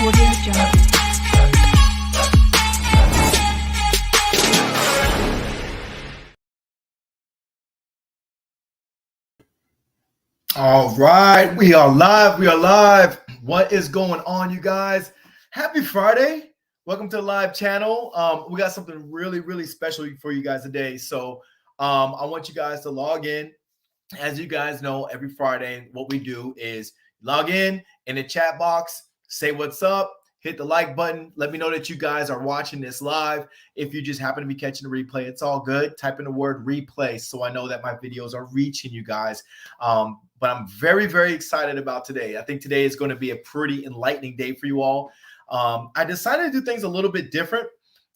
Audio Jungle. All right, we are live. We are live. What is going on, you guys? Happy Friday. Welcome to the live channel. We got something really special for you guys today. So I want you guys to log in. As you guys know, every Friday, what we do is log in the chat box, say what's up, hit the like button. Let me know that you guys are watching this live. If you just happen to be catching the replay, it's all good. Type in the word replay so I know that my videos are reaching you guys. But I'm very excited about today. I think today is going to be a pretty enlightening day for you all. I decided to do things a little bit different.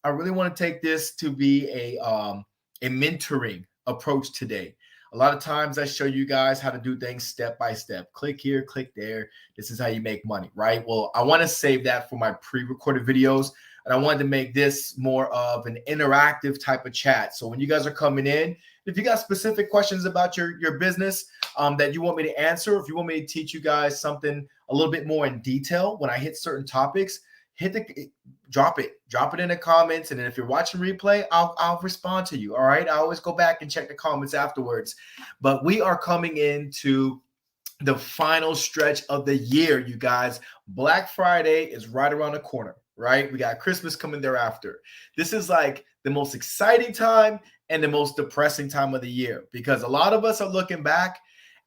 I really want to take this to be a mentoring approach today. A lot of times I show you guys how to do things step by step. Click here, click there. This is how you make money, right? Well, I want to save that for my pre-recorded videos. And I wanted to make this more of an interactive type of chat. So when you guys are coming in, if you got specific questions about your business that you want me to answer, if you want me to teach you guys something a little bit more in detail when I hit certain topics, drop it in the comments. And then if you're watching replay, I'll respond to you. All right. I always go back and check the comments afterwards. But we are coming into the final stretch of the year, you guys. Black Friday is right around the corner, right? We got Christmas coming thereafter. This is like the most exciting time and the most depressing time of the year, because a lot of us are looking back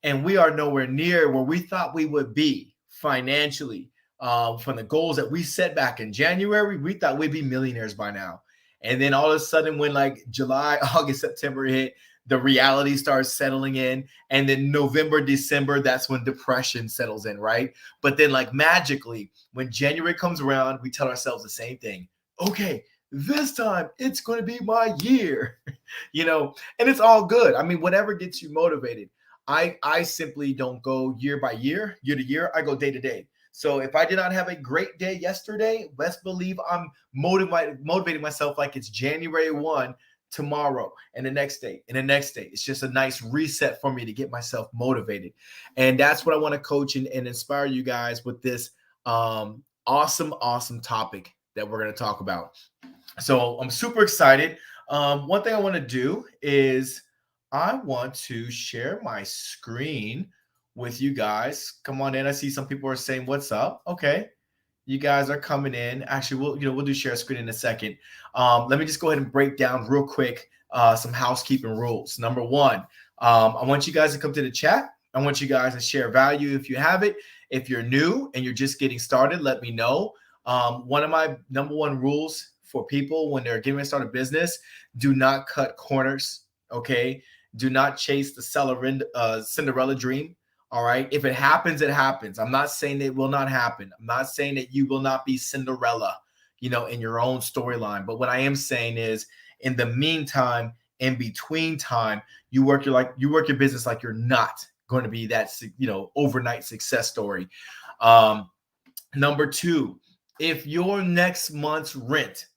and we are nowhere near where we thought we would be financially. From the goals that we set back in January, we thought we'd be millionaires by now. And then all of a sudden, when like July, August, September hit, the reality starts settling in. And then November, December, that's when depression settles in, right? But then like magically, when January comes around, we tell ourselves the same thing. Okay, this time it's going to be my year, and it's all good. I mean, whatever gets you motivated. I simply don't go year by year, year to year. I go day to day. So if I did not have a great day yesterday, best believe I'm motivating myself like it's January 1 tomorrow and the next day and the next day. It's just a nice reset for me to get myself motivated. And that's what I want to coach and inspire you guys with this awesome topic that we're going to talk about. So I'm super excited. One thing I want to do is I want to share my screen with you guys. Come on in. I see some people are saying what's up. Okay, you guys are coming in. Actually, we'll do share screen in a second. Let me just go ahead and break down real quick some housekeeping rules. Number one, I want you guys to come to the chat. I want you guys to share value if you have it. If you're new and you're just getting started, let me know. One of my number one rules for people when they're getting started business: do not cut corners. Okay, do not chase the Cinderella dream. All right. If it happens, it happens. I'm not saying it will not happen. I'm not saying that you will not be Cinderella, in your own storyline. But what I am saying is, in the meantime, in between time, you work your business like you're not going to be that, overnight success story. Number two, if your next month's rent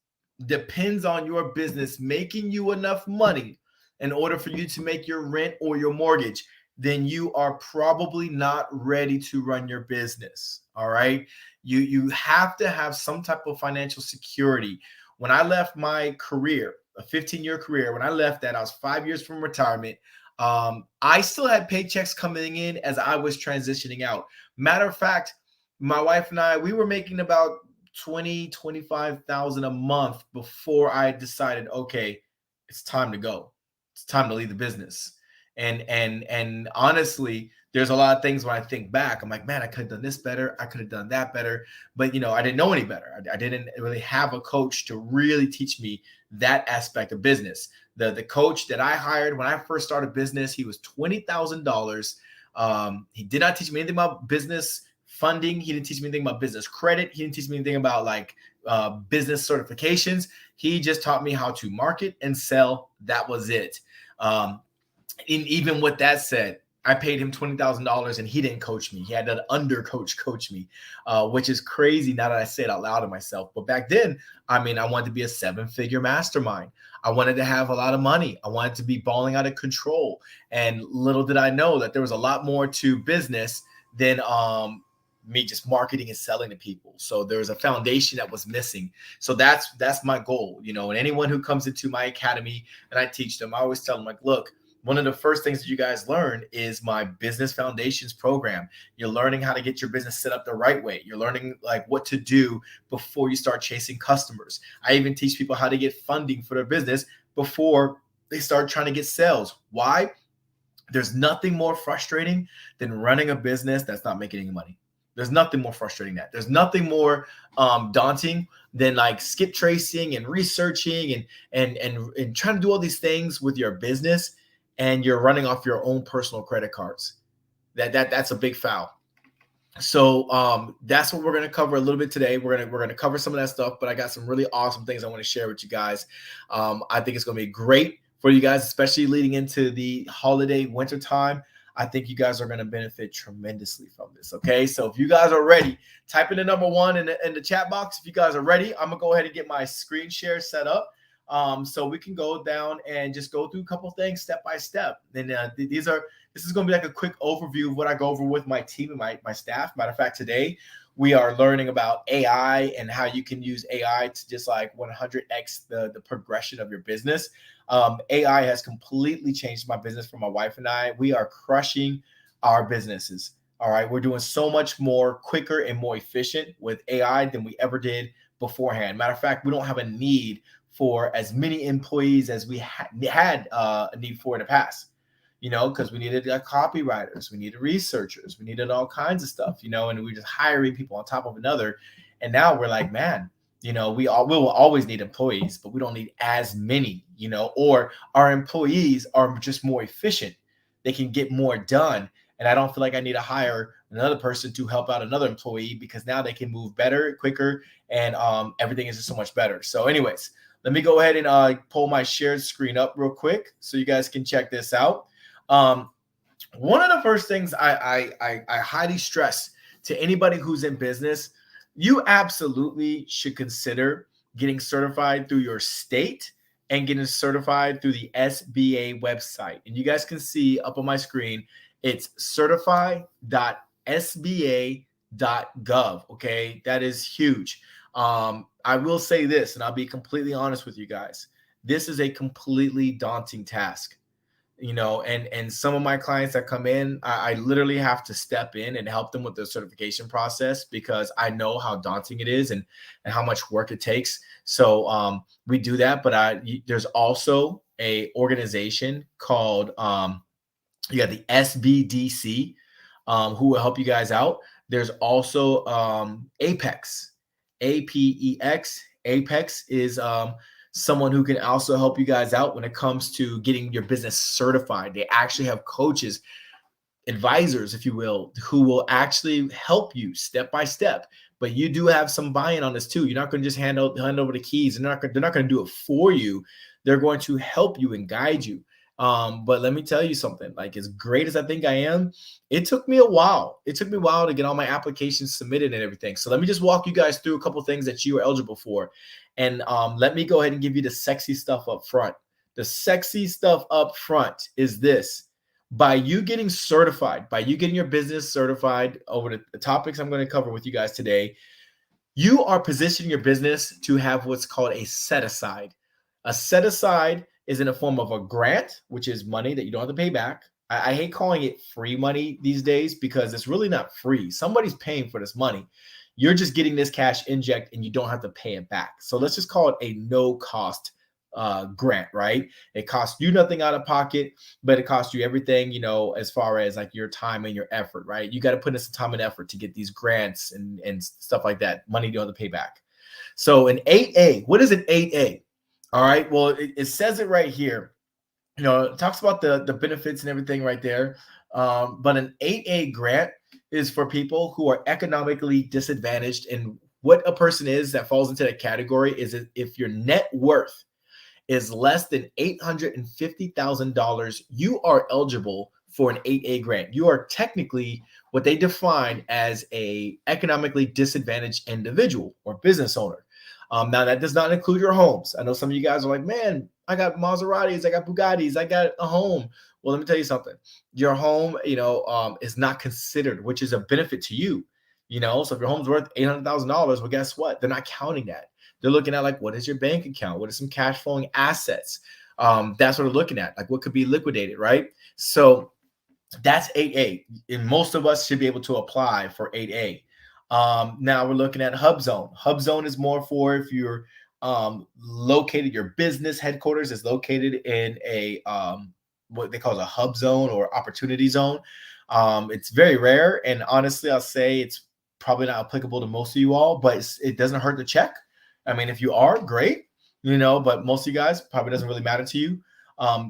depends on your business making you enough money in order for you to make your rent or your mortgage, then you are probably not ready to run your business. All right. You have to have some type of financial security. When I left my career, a 15-year career, when I left that, I was 5 years from retirement. I still had paychecks coming in as I was transitioning out. Matter of fact, my wife and I, we were making about $25,000 a month before I decided, okay, it's time to go. It's time to leave the business. And honestly, there's a lot of things when I think back, I'm like, man, I could have done this better. I could have done that better. But, I didn't know any better. I didn't really have a coach to really teach me that aspect of business. The coach that I hired when I first started business, he was $20,000. He did not teach me anything about business funding. He didn't teach me anything about business credit. He didn't teach me anything about business certifications. He just taught me how to market and sell. That was it. And even with that said, I paid him $20,000 and he didn't coach me. He had an under coach me, which is crazy now that I say it out loud to myself. But back then, I wanted to be a 7-figure mastermind. I wanted to have a lot of money. I wanted to be balling out of control. And little did I know that there was a lot more to business than me just marketing and selling to people. So there's a foundation that was missing. So that's my goal, you know. And anyone who comes into my academy and I teach them, I always tell them, like, look, one of the first things that you guys learn is my business foundations program. You're learning how to get your business set up the right way. You're learning like what to do before you start chasing customers. I even teach people how to get funding for their business before they start trying to get sales. Why? There's nothing more frustrating than running a business that's not making any money. There's nothing more frustrating that. There's nothing more daunting than like skip tracing and researching and trying to do all these things with your business, and you're running off your own personal credit cards. That's a big foul. So that's what we're going to cover a little bit today. We're going to cover some of that stuff, but I got some really awesome things I want to share with you guys. I think it's going to be great for you guys, especially leading into the holiday winter time. I think you guys are going to benefit tremendously from this. Okay, so if you guys are ready, type in the number 1 in the chat box. If you guys are ready, I'm gonna go ahead and get my screen share set up, so we can go down and just go through a couple things step by step. And this is going to be like a quick overview of what I go over with my team and my staff. Matter of fact, today we are learning about AI and how you can use AI to just like 100x the progression of your business. AI has completely changed my business for my wife and I. We are crushing our businesses. All right. We're doing so much more quicker and more efficient with AI than we ever did beforehand. Matter of fact, we don't have a need for as many employees as we had a need for in the past, you know, because we needed copywriters, we needed researchers, we needed all kinds of stuff, you know, and we just hiring people on top of another. And now we're like, man, you know, we will always need employees, but we don't need as many, you know, or our employees are just more efficient. They can get more done. And I don't feel like I need to hire another person to help out another employee, because now they can move better, quicker, and everything is just so much better. So anyways, let me go ahead and pull my shared screen up real quick so you guys can check this out. One of the first things I highly stress to anybody who's in business, you absolutely should consider getting certified through your state and getting certified through the SBA website. And you guys can see up on my screen, it's certify.sba.gov. Okay, that is huge. I will say this, and I'll be completely honest with you guys. This is a completely daunting task, you know, and some of my clients that come in, I literally have to step in and help them with the certification process, because I know how daunting it is and how much work it takes. So we do that, but there's also a organization called you got the SBDC, who will help you guys out. There's also Apex. APEX. Apex is someone who can also help you guys out when it comes to getting your business certified. They actually have coaches, advisors, if you will, who will actually help you step by step. But you do have some buy-in on this too. You're not going to just hand over the keys. They're not going to do it for you. They're going to help you and guide you. But let me tell you something, like, as great as I think I am, it took me a while. It took me a while to get all my applications submitted and everything. So let me just walk you guys through a couple things that you are eligible for. And let me go ahead and give you the sexy stuff up front. The sexy stuff up front is this. By you getting certified, by you getting your business certified over the topics I'm going to cover with you guys today, you are positioning your business to have what's called a set aside. A set aside is in a form of a grant, which is money that you don't have to pay back. I hate calling it free money these days, because it's really not free. Somebody's paying for this money. You're just getting this cash inject and you don't have to pay it back. So let's just call it a no cost grant, right? It costs you nothing out of pocket, but it costs you everything, you know, as far as like your time and your effort, right? You got to put in some time and effort to get these grants and stuff like that. Money you don't have to pay back. So an 8A, what is an 8A? All right. Well, it says it right here. You know, it talks about the benefits and everything right there. But an 8A grant is for people who are economically disadvantaged. And what a person is that falls into that category is if your net worth is less than $850,000, you are eligible for an 8A grant. You are technically what they define as a economically disadvantaged individual or business owner. Now, that does not include your homes. I know some of you guys are like, man, I got Maseratis, I got Bugattis, I got a home. Well, let me tell you something. Your home, you know, is not considered, which is a benefit to you. So if your home's worth $800,000, well, guess what? They're not counting that. They're looking at like, what is your bank account? What are some cash flowing assets? That's what they're looking at. Like what could be liquidated, right? So that's 8A. And most of us should be able to apply for 8A. Now we're looking at Hub Zone. Hub Zone is more for if you're located, your business headquarters is located in a what they call a hub zone or opportunity zone. It's very rare. And honestly, I'll say it's probably not applicable to most of you all, but it doesn't hurt to check. I mean, if you are, great, but most of you guys probably doesn't really matter to you.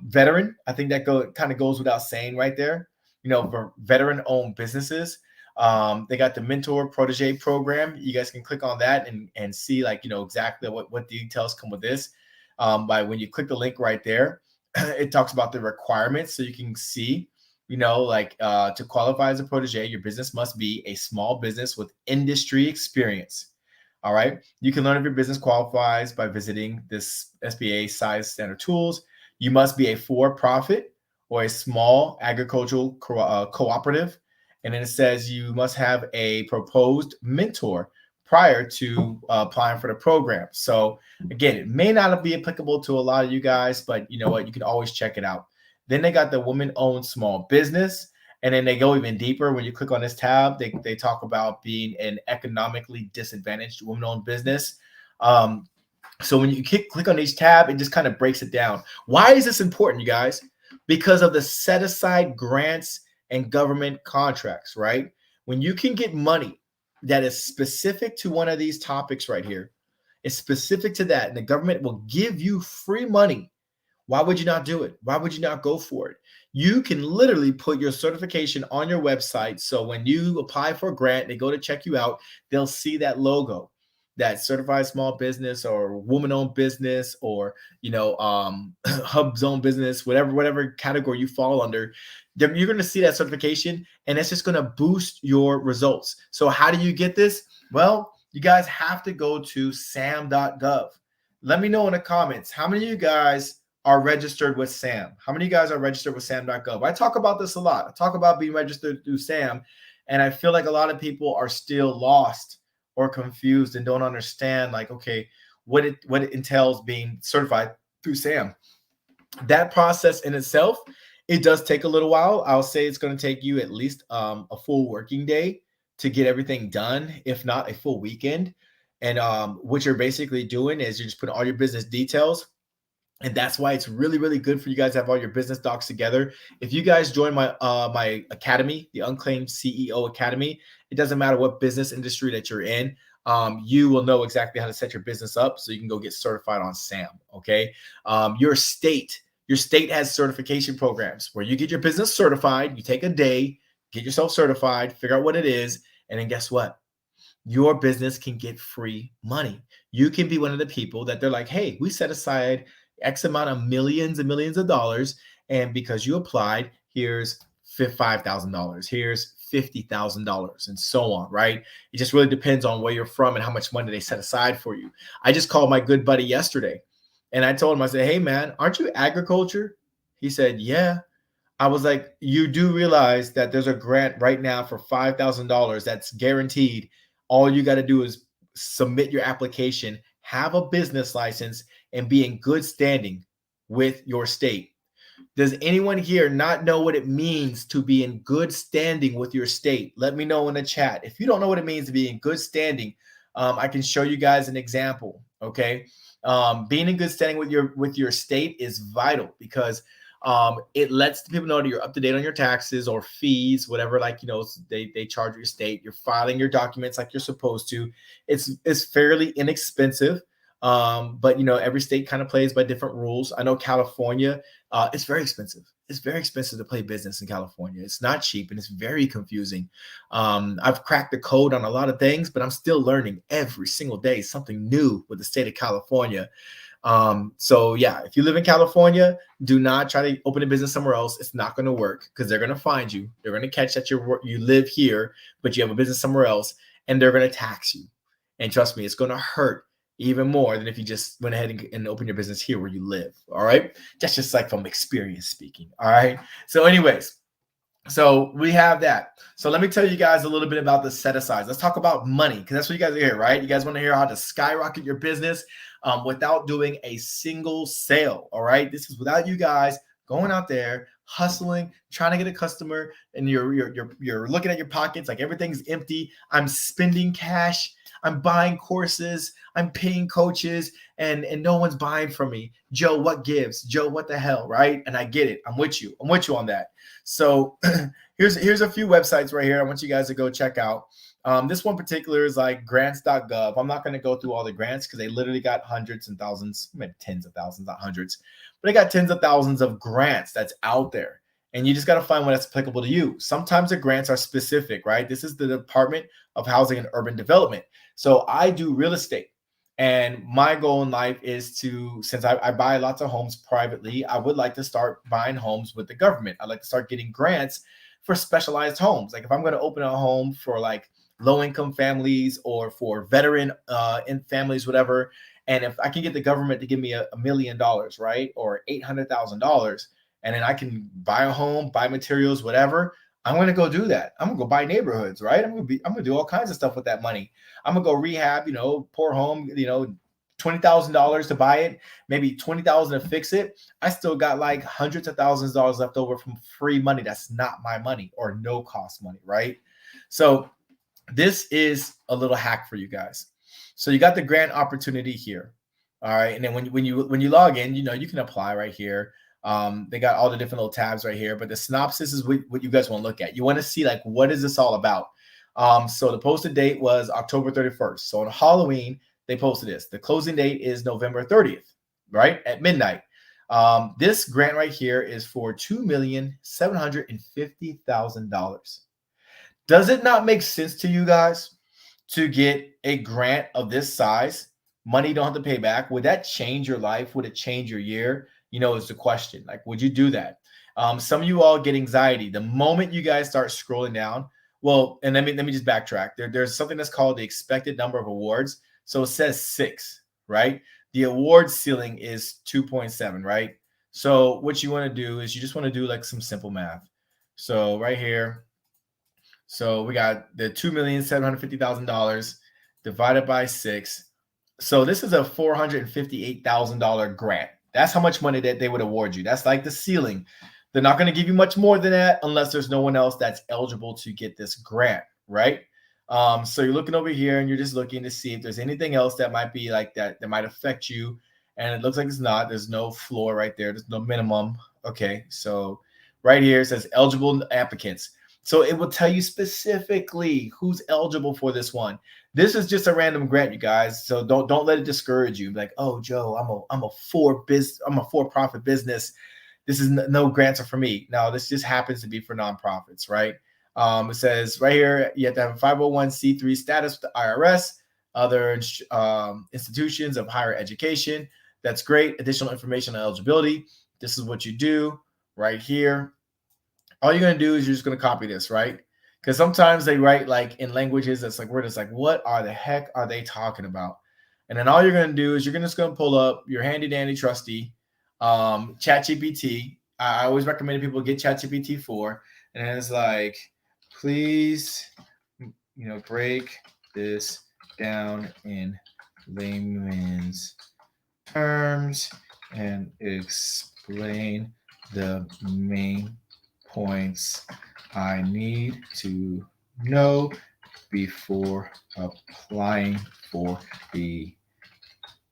Veteran, I think that kind of goes without saying right there. For veteran-owned businesses, they got the mentor protege program. You guys can click on that and see exactly what details come with this. By when you click the link right there, it talks about the requirements, so you can see, to qualify as a protege, your business must be a small business with industry experience. All right. You can learn if your business qualifies by visiting this SBA size standard tools. You must be a for-profit or a small agricultural cooperative. And then it says you must have a proposed mentor prior to applying for the program. So again, it may not be applicable to a lot of you guys, but you know what? You can always check it out. Then they got the women-owned small business. And then they go even deeper. When you click on this tab, they talk about being an economically disadvantaged woman-owned business. So when you click on each tab, it just kind of breaks it down. Why is this important, you guys? Because of the set-aside grants and government contracts, right? When you can get money that is specific to one of these topics right here, it's specific to that, and the government will give you free money. Why would you not do it? Why would you not go for it? You can literally put your certification on your website. So when you apply for a grant, they go to check you out, they'll see that logo, that certified small business or woman-owned business or, hub zone business, whatever category you fall under. You're going to see that certification, and it's just going to boost your results. So how do you get this? Well, you guys have to go to sam.gov. Let me know in the comments, how many of you guys are registered with SAM? How many of you guys are registered with sam.gov? I talk about this a lot. I talk about being registered through SAM, and I feel like a lot of people are still lost or confused and don't understand, what it entails being certified through SAM. That process in itself, it does take a little while. I'll say it's going to take you at least a full working day to get everything done, if not a full weekend. And what you're basically doing is you're just putting all your business details. And that's why it's really, really good for you guys to have all your business docs together. If you guys join my my academy, the Unclaimed CEO Academy, it doesn't matter what business industry that you're in, you will know exactly how to set your business up so you can go get certified on SAM, okay? Your state has certification programs where you get your business certified. You take a day, get yourself certified, figure out what it is, and then guess what? Your business can get free money. You can be one of the people that they're like, hey, we set aside X amount of millions and millions of dollars. And because you applied, here's $5,000, here's $50,000 and so on, right? It just really depends on where you're from and how much money they set aside for you. I just called my good buddy yesterday and I told him, I said, hey man, aren't you agriculture? He said, yeah. I was like, you do realize that there's a grant right now for $5,000 that's guaranteed. All you got to do is submit your application, have a business license, and be in good standing with your state. Does anyone here not know what it means to be in good standing with your state? Let me know in the chat. If you don't know what it means to be in good standing, I can show you guys an example. Okay, being in good standing with your state is vital because it lets people know that you're up to date on your taxes or fees, whatever, they charge your state. You're filing your documents like you're supposed to. It's fairly inexpensive. But every state kind of plays by different rules. I know California, it's very expensive. It's very expensive to play business in California. It's not cheap and it's very confusing. I've cracked the code on a lot of things, but I'm still learning every single day something new with the state of California. So yeah, if you live in California, do not try to open a business somewhere else. It's not going to work because they're going to find you. They're going to catch that you live here, but you have a business somewhere else, and they're going to tax you. And trust me, it's going to hurt even more than if you just went ahead and open your business here where you live. All right. That's just like from experience speaking. All right. So anyways, So we have that. So let me tell you guys a little bit about the set asides. Let's talk about money because that's what you guys are here, right? You guys want to hear how to skyrocket your business without doing a single sale. All right. This is without you guys going out there hustling, trying to get a customer, and you're looking at your pockets like everything's empty. I'm spending cash. I'm buying courses. I'm paying coaches, and no one's buying from me. Joe, what gives? Joe, what the hell, right? And I get it. I'm with you. I'm with you on that. So here's a few websites right here I want you guys to go check out. This one particular is like grants.gov. I'm not going to go through all the grants because they literally got hundreds and thousands, maybe tens of thousands, not hundreds, but they got tens of thousands of grants that's out there. And you just got to find one that's applicable to you. Sometimes the grants are specific, right? This is the Department of Housing and Urban Development. So I do real estate. And my goal in life is to, since I buy lots of homes privately, I would like to start buying homes with the government. I'd like to start getting grants for specialized homes. Like if I'm going to open a home for like low-income families or for veteran in families, whatever, and if I can get the government to give me $1 million, right, or $800,000, and then I can buy a home, buy materials, whatever, I'm going to go do that. I'm going to go buy neighborhoods, right? I'm going to do all kinds of stuff with that money. I'm going to go rehab, poor home, $20,000 to buy it, maybe $20,000 to fix it. I still got like hundreds of thousands of dollars left over from free money. That's not my money or no cost money, right? So this is a little hack for you guys. So you got the grant opportunity here. All right. And then when you log in, you can apply right here. They got all the different little tabs right here, but the synopsis is what you guys want to look at. You want to see like, what is this all about? So the posted date was October 31st. So on Halloween, they posted this. The closing date is November 30th, right? At midnight. This grant right here is for $2,750,000. Does it not make sense to you guys to get a grant of this size? Money you don't have to pay back. Would that change your life? Would it change your year? Is the question. Like, would you do that? Some of you all get anxiety the moment you guys start scrolling down. Well, and let me just backtrack. There's something that's called the expected number of awards. So it says 6, right? The award ceiling is 2.7, right? So what you want to do is you just want to do like some simple math. So right here, so we got the $2,750,000 divided by 6. So this is a $458,000 grant. That's how much money that they would award you. That's like the ceiling. They're not going to give you much more than that unless there's no one else that's eligible to get this grant, right? So you're looking over here and you're just looking to see if there's anything else that might be like that might affect you. And it looks like it's not. There's no floor right there. There's no minimum. Okay, so right here it says eligible applicants. So it will tell you specifically who's eligible for this one. This is just a random grant, you guys. So don't let it discourage you. Like, oh, Joe, I'm a for-profit business. This is no grants are for me. No, this just happens to be for nonprofits, right? It says right here you have to have a 501c3 status with the IRS, other institutions of higher education. That's great. Additional information on eligibility. This is what you do right here. All you're going to do is you're just going to copy this, right? Because sometimes they write like in languages that's like, we're just like, what are the heck are they talking about? And then all you're going to do is you're just going to pull up your handy dandy trusty ChatGPT. I always recommend people get ChatGPT 4. And it's like, please, break this down in layman's terms and explain the main points I need to know before applying for the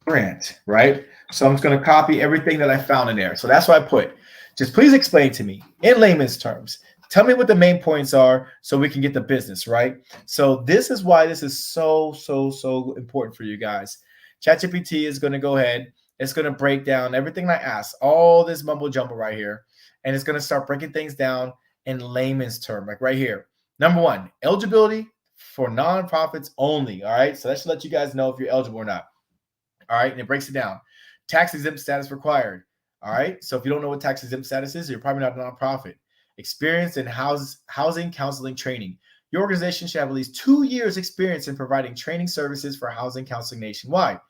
grant, right? So I'm just going to copy everything that I found in there. So that's what I put. Just please explain to me in layman's terms. Tell me what the main points are so we can get the business, right? So this is why this is so important for you guys. ChatGPT is going to go ahead. It's going to break down everything I asked, all this mumbo jumbo right here. And it's going to start breaking things down in layman's term, like right here. Number 1, eligibility for nonprofits only. All right. So that should let you guys know if you're eligible or not. All right. And it breaks it down. Tax exempt status required. All right. So if you don't know what tax exempt status is, you're probably not a nonprofit. Experience in housing counseling training. Your organization should have at least 2 years experience in providing training services for housing counseling nationwide.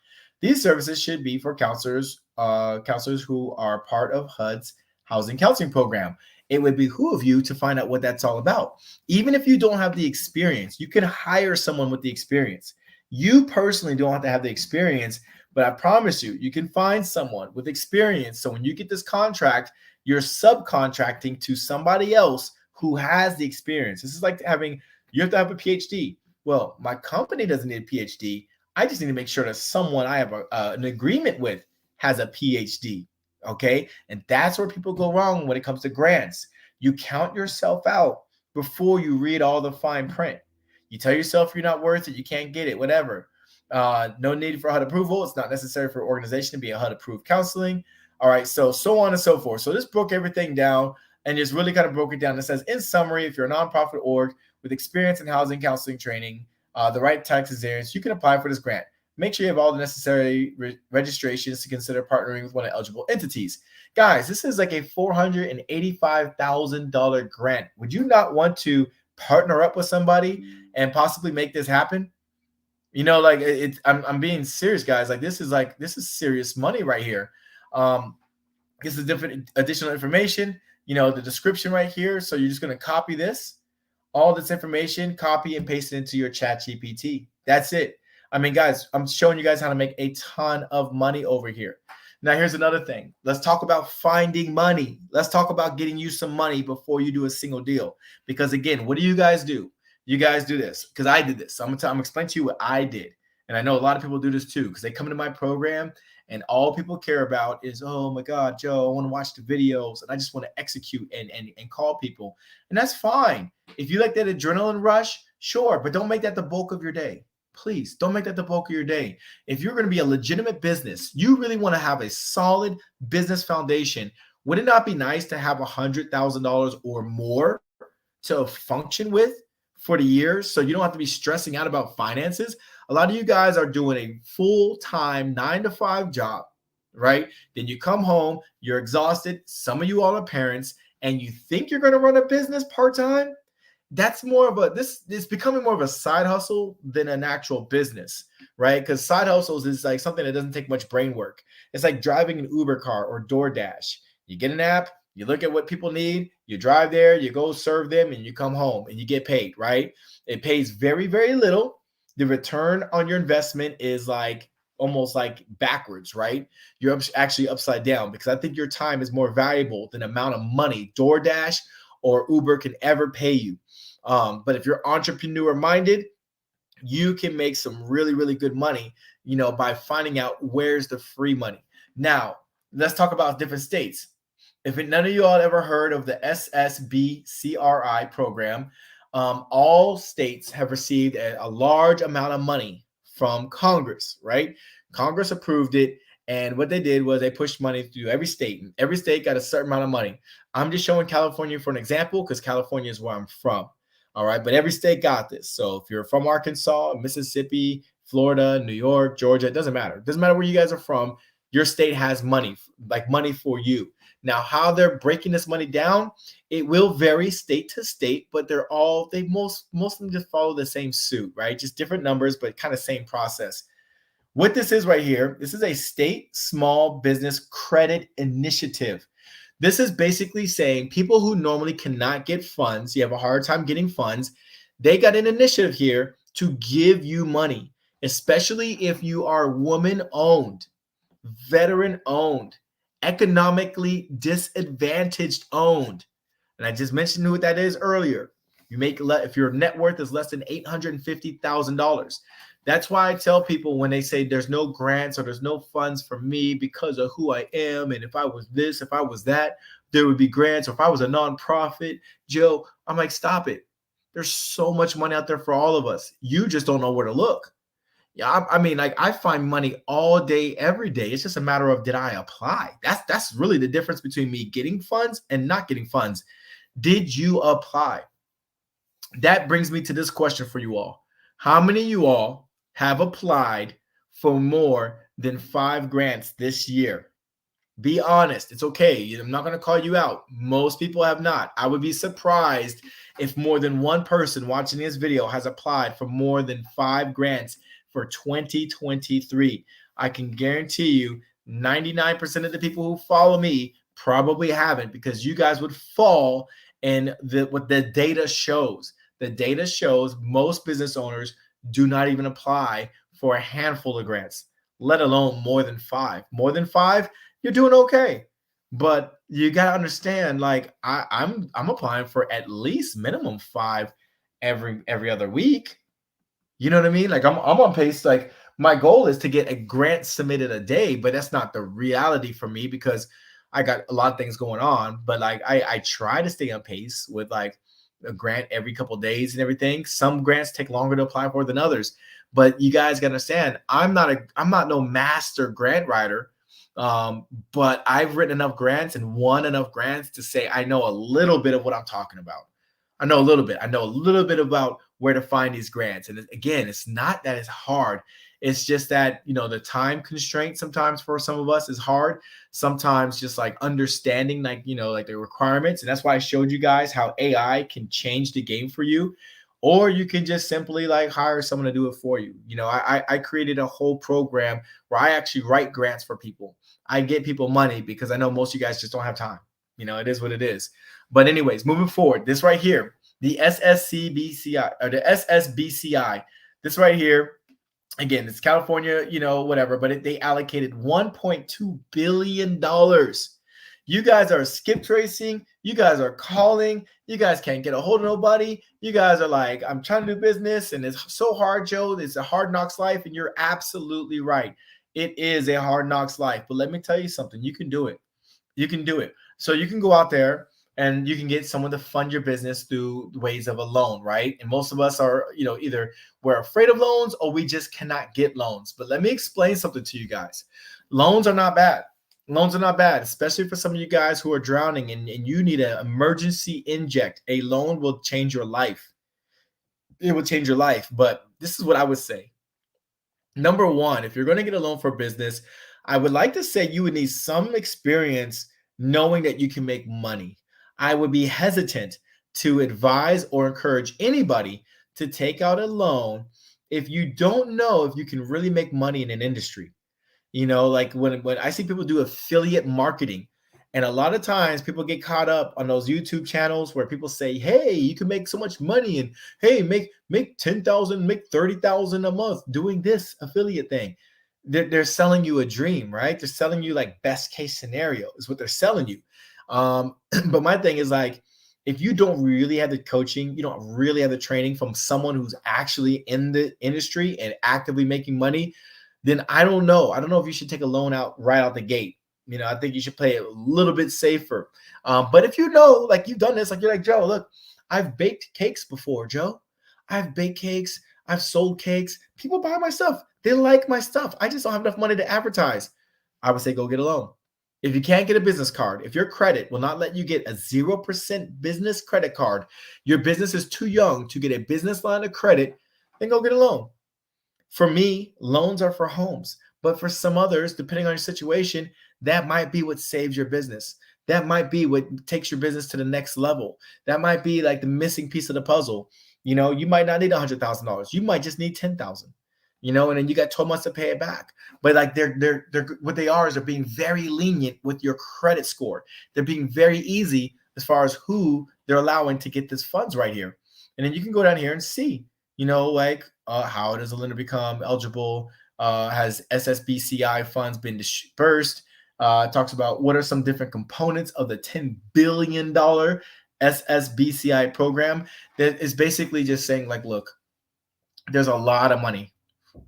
These services should be for counselors who are part of HUD's housing counseling program. it would behoove you to find out what that's all about. Even if you don't have the experience, you can hire someone with the experience. You personally don't have to have the experience, but I promise you, you can find someone with experience. So when you get this contract, you're subcontracting to somebody else who has the experience. This is like you have to have a PhD. Well, my company doesn't need a PhD. I just need to make sure that someone I have an agreement with has a PhD. Okay. And that's where people go wrong when it comes to grants. You count yourself out before you read all the fine print. You tell yourself you're not worth it, you can't get it, whatever. No need for HUD approval. It's not necessary for an organization to be a HUD approved counseling. All right. So on and so forth. So this broke everything down and just really kind of broke it down. It says, in summary, if you're a nonprofit org with experience in housing counseling training, the right tax experience, you can apply for this grant. Make sure you have all the necessary registrations to consider partnering with one of the eligible entities. Guys, this is like a $485,000 grant. Would you not want to partner up with somebody and possibly make this happen? You know, like I'm being serious, guys. Like this is serious money right here. This is different additional information. You know, the description right here. So you're just going to copy all this information, copy and paste it into your chat GPT. That's it. I mean, guys, I'm showing you guys how to make a ton of money over here. Now, here's another thing. Let's talk about finding money. Let's talk about getting you some money before you do a single deal. Because again, what do you guys do? You guys do this because I did this. So I'm explaining to you what I did. And I know a lot of people do this too because they come into my program and all people care about is, oh my God, Joe, I want to watch the videos and I just want to execute and call people. And that's fine. If you like that adrenaline rush, sure, but don't make that the bulk of your day. Please don't make that the bulk of your day. If you're going to be a legitimate business, you really want to have a solid business foundation. Would it not be nice to have $100,000 or more to function with for the year so you don't have to be stressing out about finances? A lot of you guys are doing a full-time 9-to-5 job, right? Then you come home, you're exhausted. Some of you all are parents and you think you're going to run a business part-time. That's it's becoming more of a side hustle than an actual business, right? Because side hustles is like something that doesn't take much brain work. It's like driving an Uber car or DoorDash. You get an app, you look at what people need, you drive there, you go serve them, and you come home and you get paid, right? It pays very, very little. The return on your investment is like almost like backwards, right? You're actually upside down because I think your time is more valuable than the amount of money DoorDash or Uber can ever pay you. But if you're entrepreneur minded, you can make some really, really good money, you know, by finding out where's the free money. Now, let's talk about different states. If none of you all ever heard of the SSBCRI program, all states have received a large amount of money from Congress, right? Congress approved it. And what they did was they pushed money through every state. And every state got a certain amount of money. I'm just showing California for an example because California is where I'm from. All right. But every state got this. So if you're from Arkansas, Mississippi, Florida, New York, Georgia, it doesn't matter. It doesn't matter where you guys are from. Your state has money, like money for you. Now, how they're breaking this money down, it will vary state to state, but most of them just follow the same suit, right? Just different numbers, but kind of same process. What this is right here, this is a state small business credit initiative. This is basically saying people who normally cannot get funds, you have a hard time getting funds, they got an initiative here to give you money, especially if you are woman-owned, veteran-owned, economically disadvantaged owned. And I just mentioned what that is earlier. If your net worth is less than $850,000. That's why I tell people when they say there's no grants or there's no funds for me because of who I am. And if I was this, if I was that, there would be grants. Or if I was a nonprofit, Joe, I'm like, stop it. There's so much money out there for all of us. You just don't know where to look. Yeah, I mean, like I find money all day, every day. It's just a matter of did I apply? That's really the difference between me getting funds and not getting funds. Did you apply? That brings me to this question for you all. How many of you all have applied for more than 5 grants this year? Be honest. It's okay. I'm not going to call you out. Most people have not. I would be surprised if more than one person watching this video has applied for more than 5 grants for 2023. I can guarantee you 99% of the people who follow me Probably haven't, because you guys would fall in what the data shows. The data shows most business owners do not even apply for a handful of grants, let alone more than five. More than five, you're doing okay. But you gotta understand, like I'm applying for at least minimum five every other week. You know what I mean? Like I'm on pace. Like my goal is to get a grant submitted a day, but that's not the reality for me because I got a lot of things going on. But like I try to stay on pace with like a grant every couple of days and everything. Some grants take longer to apply for than others. But you guys gotta understand, I'm not no master grant writer. But I've written enough grants and won enough grants to say I know a little bit of what I'm talking about. I know a little bit. I know a little bit about where to find these grants. And again, it's not that it's hard. It's just that, the time constraint sometimes for some of us is hard. Sometimes just like understanding, like, like the requirements. And that's why I showed you guys how AI can change the game for you. Or you can just simply like hire someone to do it for you. I created a whole program where I actually write grants for people. I get people money because I know most of you guys just don't have time. It is what it is. But anyways, moving forward, this right here, the SSCBCI or the SSBCI, this right here, again, it's California, whatever, but they allocated $1.2 billion. You guys are skip tracing. You guys are calling. You guys can't get a hold of nobody. You guys are like, I'm trying to do business and it's so hard, Joe. It's a hard knocks life. And you're absolutely right. It is a hard knocks life. But let me tell you something. You can do it. You can do it. So you can go out there and you can get someone to fund your business through ways of a loan, right? And most of us are, either we're afraid of loans or we just cannot get loans. But let me explain something to you guys. Loans are not bad. Loans are not bad, especially for some of you guys who are drowning and you need an emergency inject. A loan will change your life. It will change your life. But this is what I would say. Number one, if you're going to get a loan for business, I would like to say you would need some experience knowing that you can make money. I would be hesitant to advise or encourage anybody to take out a loan if you don't know if you can really make money in an industry. Like when I see people do affiliate marketing, and a lot of times people get caught up on those YouTube channels where people say, hey, you can make so much money, and hey, make 10,000, make 30,000 a month doing this affiliate thing. They're selling you a dream, right? They're selling you like best case scenario is what they're selling you. But my thing is like, if you don't really have the coaching, you don't really have the training from someone who's actually in the industry and actively making money, then I don't know. I don't know if you should take a loan out right out the gate. I think you should play it a little bit safer. But if like you've done this, like you're like, Joe, look, I've baked cakes before, Joe. I've baked cakes. I've sold cakes. People buy my stuff. They like my stuff. I just don't have enough money to advertise. I would say go get a loan. If you can't get a business card, if your credit will not let you get a 0% business credit card, your business is too young to get a business line of credit, then go get a loan. For me, loans are for homes. But for some others, depending on your situation, that might be what saves your business. That might be what takes your business to the next level. That might be like the missing piece of the puzzle. You might not need $100,000. You might just need 10,000. And then you got 12 months to pay it back. But like they're what they are is they're being very lenient with your credit score. They're being very easy as far as who they're allowing to get this funds right here. And then you can go down here and see, how does a lender become eligible? Has SSBCI funds been dispersed? Talks about what are some different components of the $10 billion SSBCI program. That is basically just saying like, look, there's a lot of money.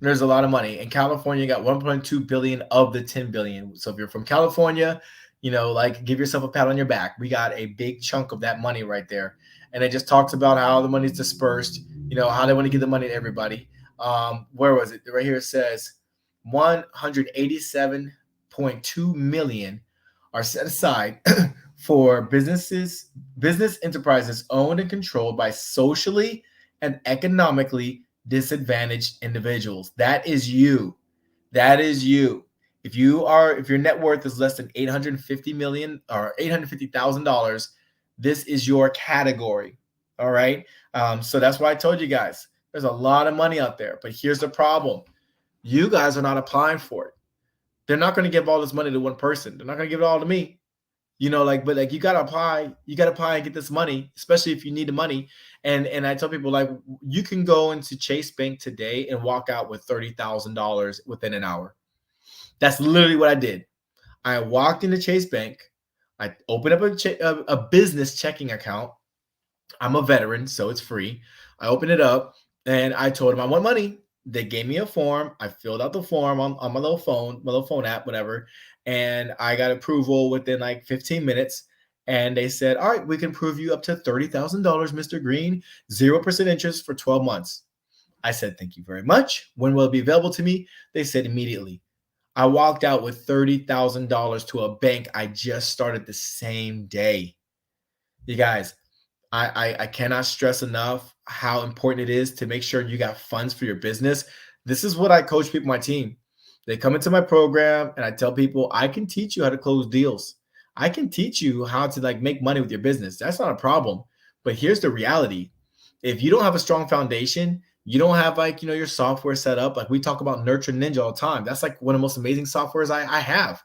There's a lot of money. In California, you got 1.2 billion of the 10 billion. So if you're from California, like give yourself a pat on your back. We got a big chunk of that money right there. And it just talks about how the money's dispersed, how they want to give the money to everybody. Where was it? Right here it says 187.2 million are set aside for business enterprises owned and controlled by socially and economically disadvantaged individuals. That is you. That is you. If your net worth is less than 850 million or $850,000, this is your category. All right. So that's why I told you guys there's a lot of money out there. But here's the problem. You guys are not applying for it. They're not going to give all this money to one person. They're not going to give it all to me. like, but like you gotta apply and get this money, especially if you need the money. And I tell people, like, you can go into Chase Bank today and walk out with $30,000 within an hour. That's literally what I did. I walked into Chase Bank. I opened up a business checking account. I'm a veteran, so it's free. I opened it up and I told them I want money. They gave me a form. I filled out the form on my little phone app, whatever. And I got approval within like 15 minutes. And they said, all right, we can approve you up to $30,000, Mr. Green, 0% interest for 12 months. I said, thank you very much. When will it be available to me? They said immediately. I walked out with $30,000 to a bank I just started the same day. You guys, I cannot stress enough how important it is to make sure you got funds for your business. This is what I coach people on my team. They come into my program and I tell people I can teach you how to close deals. I can teach you how to like make money with your business. That's not a problem. But here's the reality. If you don't have a strong foundation, you don't have like, your software set up. Like we talk about Nurture Ninja all the time. That's like one of the most amazing softwares I have.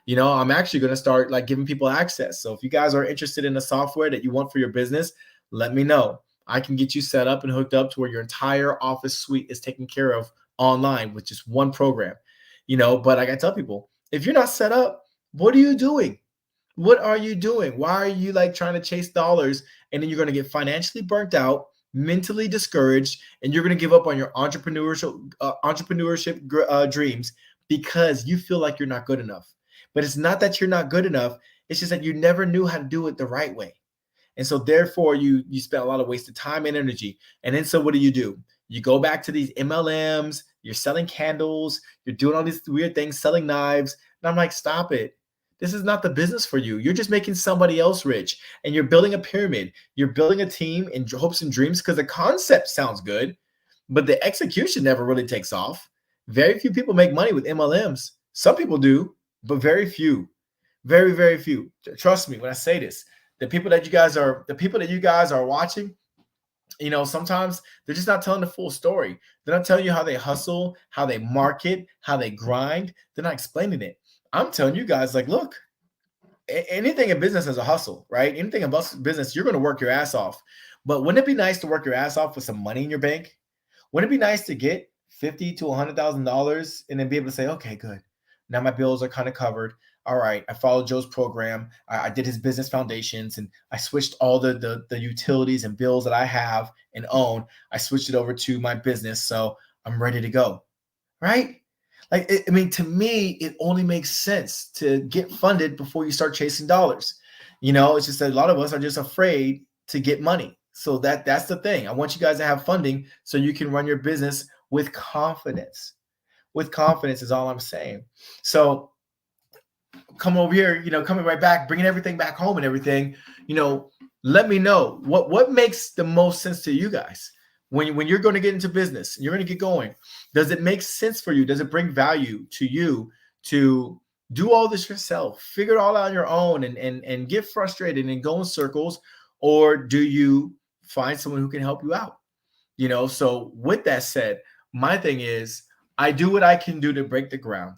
I'm actually going to start like giving people access. So if you guys are interested in the software that you want for your business, let me know. I can get you set up and hooked up to where your entire office suite is taken care of online with just one program. But like I tell people, if you're not set up, what are you doing? What are you doing? Why are you like trying to chase dollars and then you're going to get financially burnt out, mentally discouraged, and you're going to give up on your entrepreneurship dreams because you feel like you're not good enough. But it's not that you're not good enough. It's just that you never knew how to do it the right way. And so therefore you spent a lot of wasted time and energy. And then so what do? You go back to these MLMs, you're selling candles, you're doing all these weird things, selling knives. And I'm like, stop it. This is not the business for you. You're just making somebody else rich and you're building a pyramid. You're building a team in hopes and dreams because the concept sounds good, but the execution never really takes off. Very few people make money with MLMs. Some people do, but very few. Very, very few. Trust me when I say this. The people that you guys are watching, sometimes they're just not telling the full story. They're not telling you how they hustle, how they market, how they grind. They're not explaining it. I'm telling you guys, like, look, anything in business is a hustle, right? Anything in business, you're going to work your ass off. But wouldn't it be nice to work your ass off with some money in your bank? Wouldn't it be nice to get $50,000 to $100,000 and then be able to say, okay, good. Now my bills are kind of covered. All right, I followed Joe's program. I did his business foundations and I switched all the utilities and bills that I have and own. I switched it over to my business. So I'm ready to go, right? Like, to me, it only makes sense to get funded before you start chasing dollars. It's just that a lot of us are just afraid to get money. So that's the thing. I want you guys to have funding so you can run your business with confidence. With confidence is all I'm saying. So come over here, coming right back, bringing everything back home and everything, let me know what makes the most sense to you guys when you're going to get into business, you're going to get going. Does it make sense for you? Does it bring value to you to do all this yourself, figure it all out on your own and get frustrated and go in circles? Or do you find someone who can help you out? So with that said, my thing is I do what I can do to break the ground.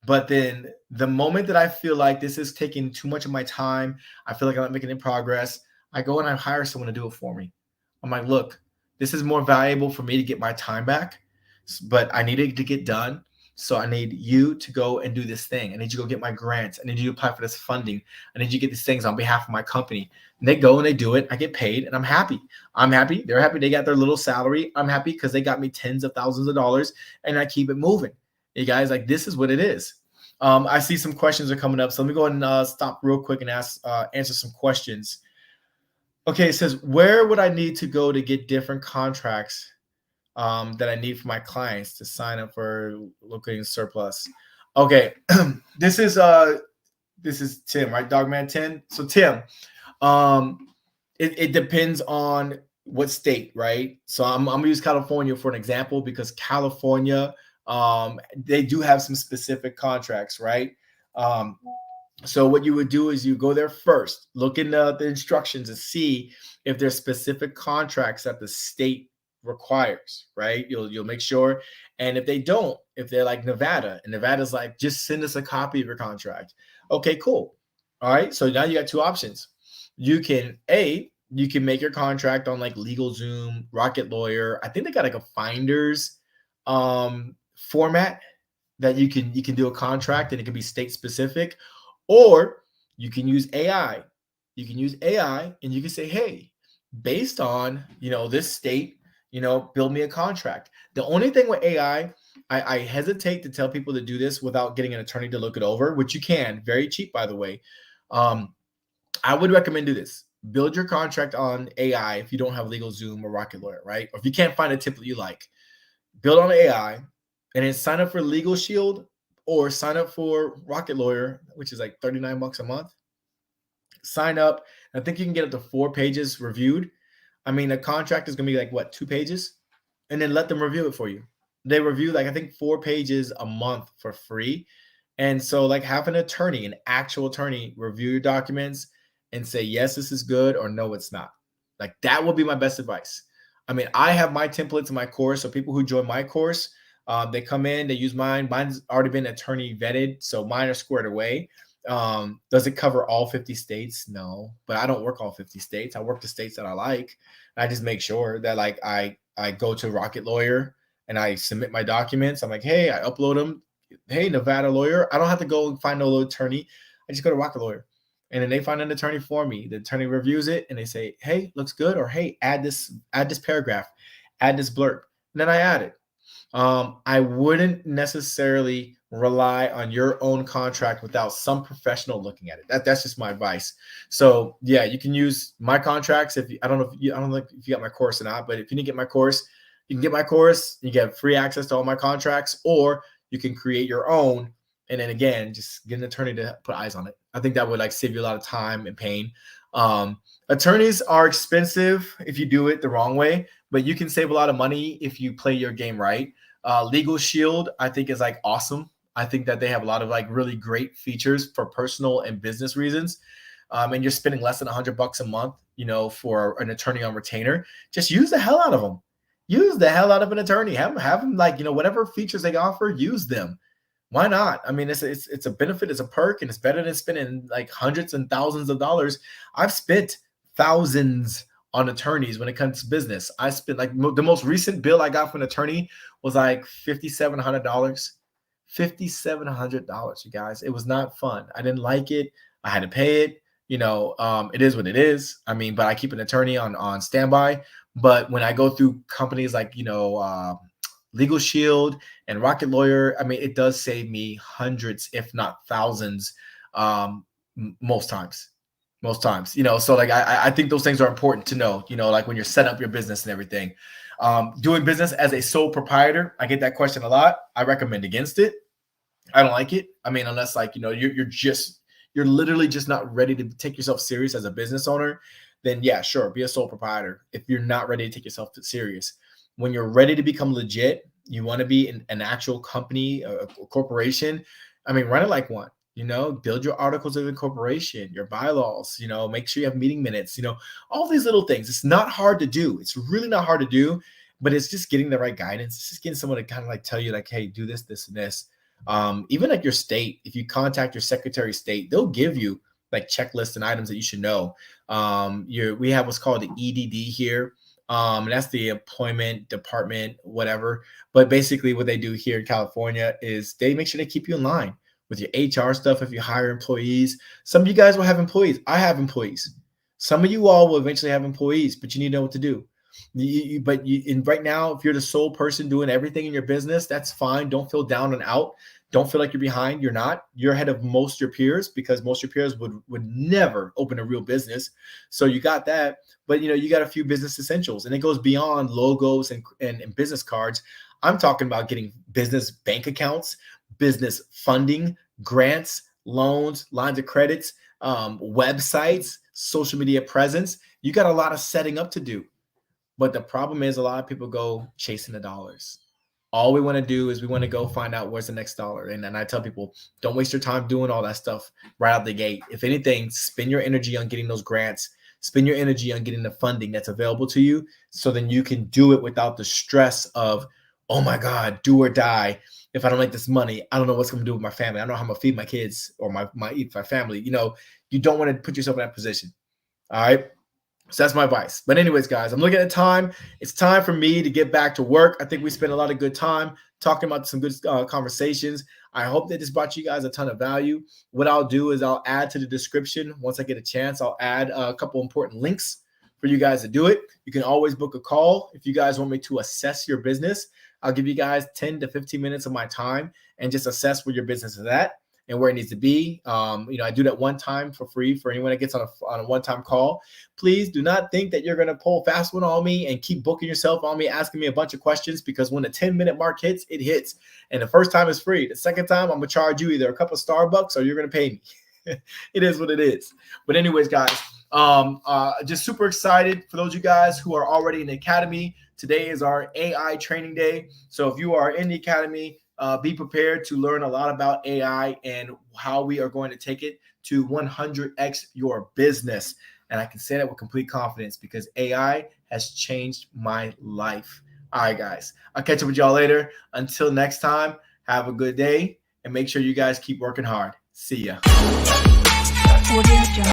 But then the moment that I feel like this is taking too much of my time, I feel like I'm not making any progress, I go and I hire someone to do it for me. I'm like, look, this is more valuable for me to get my time back, but I need it to get done. So I need you to go and do this thing. I need you to go get my grants. I need you to apply for this funding. I need you to get these things on behalf of my company. And they go and they do it. I get paid and I'm happy. I'm happy. They're happy. They got their little salary. I'm happy because they got me tens of thousands of dollars and I keep it moving. You guys, like, this is what it is. I see some questions are coming up. So let me go ahead and stop real quick and answer some questions. Okay, it says, where would I need to go to get different contracts that I need for my clients to sign up for locating surplus? Okay, this is Tim, right? Dogman 10. So Tim, it depends on what state, right? So I'm gonna use California for an example because California, they do have some specific contracts, right? So what you would do is you go there first, look in the instructions and see if there's specific contracts that the state requires, right? You'll make sure. And if they don't, if they're like Nevada, and Nevada's like, just send us a copy of your contract. Okay, cool. All right. So now you got two options. You can make your contract on like LegalZoom, Rocket Lawyer. I think they got like a Finders format that you can do a contract and it can be state specific, or you can use AI. You can use AI and you can say, hey, based on this state, build me a contract. The only thing with AI, I hesitate to tell people to do this without getting an attorney to look it over, which you can, very cheap, by the way. I would recommend do this. Build your contract on AI if you don't have LegalZoom or Rocket Lawyer, right? Or if you can't find a template you like, build on AI and then sign up for Legal Shield or sign up for Rocket Lawyer, which is like $39 a month. Sign up. I think you can get up to 4 pages reviewed. I mean, a contract is going to be like, what, 2 pages? And then let them review it for you. They review like, I think 4 pages a month for free. And so like have an attorney, an actual attorney, review your documents and say, yes, this is good, or no, it's not. Like that would be my best advice. I mean, I have my templates in my course. So people who join my course, they come in, they use mine. Mine's already been attorney vetted. So mine are squared away. Does it cover all 50 states? No, but I don't work all 50 states. I work the states that I like. And I just make sure that like I go to Rocket Lawyer and I submit my documents. I'm like, hey, I upload them. Hey, Nevada lawyer. I don't have to go and find no attorney. I just go to Rocket Lawyer. And then they find an attorney for me. The attorney reviews it and they say, hey, looks good. Or hey, add this paragraph, add this blurb. And then I add it. I wouldn't necessarily rely on your own contract without some professional looking at it. That's just my advice. So yeah, you can use my contracts. I don't know if you got my course or not, but if you didn't get my course, you can get my course. You get free access to all my contracts, or you can create your own. And then again, just get an attorney to put eyes on it. I think that would like save you a lot of time and pain. Attorneys are expensive if you do it the wrong way, but you can save a lot of money if you play your game right. Legal Shield, I think, is like awesome. I think that they have a lot of like really great features for personal and business reasons. And you're spending less than $100 a month, for an attorney on retainer. Just use the hell out of them. Use the hell out of an attorney. Have them like, whatever features they offer, use them. Why not? I mean, it's a benefit, it's a perk, and it's better than spending like hundreds and thousands of dollars. I've spent thousands on attorneys when it comes to business. I spent like the most recent bill I got from an attorney was like $5,700. $5,700, you guys. It was not fun. I didn't like it. I had to pay it. It is what it is. I mean, but I keep an attorney on standby. But when I go through companies like, Legal Shield and Rocket Lawyer, I mean, it does save me hundreds, if not thousands, most times. So like I think those things are important to know, like when you're setting up your business and everything. Doing business as a sole proprietor, I get that question a lot. I recommend against it. I don't like it. I mean, unless like, you're literally just not ready to take yourself serious as a business owner, then yeah, sure, be a sole proprietor. If you're not ready to take yourself serious, when you're ready to become legit, you want to be an actual company, a corporation. I mean, run it like one. Build your articles of incorporation, your bylaws, make sure you have meeting minutes, all these little things. It's not hard to do. It's really not hard to do, but it's just getting the right guidance. It's just getting someone to kind of like tell you like, hey, do this, this, and this. Even like your state, if you contact your Secretary of State, they'll give you like checklists and items that you should know. We have what's called the EDD here. And that's the employment department, whatever. But basically what they do here in California is they make sure they keep you in line with your HR stuff. If you hire employees, some of you guys will have employees. I have employees. Some of you all will eventually have employees, but you need to know what to do. Right now, if you're the sole person doing everything in your business, that's fine. Don't feel down and out. Don't feel like you're behind. You're not. You're ahead of most of your peers, because most of your peers would never open a real business. So you got that. But you got a few business essentials, and it goes beyond logos and business cards. I'm talking about getting business bank accounts, business funding, grants, loans, lines of credits, websites, social media presence. You got a lot of setting up to do. But the problem is a lot of people go chasing the dollars. All we want to do is we want to go find out where's the next dollar. And then I tell people, don't waste your time doing all that stuff right out the gate. If anything, spend your energy on getting those grants. Spend your energy on getting the funding that's available to you, so then you can do it without the stress of oh my God, do or die. If I don't make this money, I don't know what's going to do with my family. I don't know how I'm going to feed my kids or my family. You know, you don't want to put yourself in that position. All right. So that's my advice. But anyways, guys, I'm looking at time. It's time for me to get back to work. I think we spent a lot of good time talking about some good conversations. I hope that this brought you guys a ton of value. What I'll do is I'll add to the description. Once I get a chance, I'll add a couple important links for you guys to do it. You can always book a call if you guys want me to assess your business. I'll give you guys 10 to 15 minutes of my time and just assess where your business is at and where it needs to be. I do that one time for free for anyone that gets on a one-time call. Please do not think that you're going to pull fast one on me and keep booking yourself on me, asking me a bunch of questions, because when the 10-minute mark hits, it hits. And the first time is free. The second time, I'm going to charge you either a cup of Starbucks or you're going to pay me. It is what it is. But anyways, guys, just super excited for those of you guys who are already in the academy. Today is our AI training day. So if you are in the academy, be prepared to learn a lot about AI and how we are going to take it to 100x your business. And I can say that with complete confidence because AI has changed my life. All right, guys, I'll catch up with y'all later. Until next time, have a good day and make sure you guys keep working hard. See ya.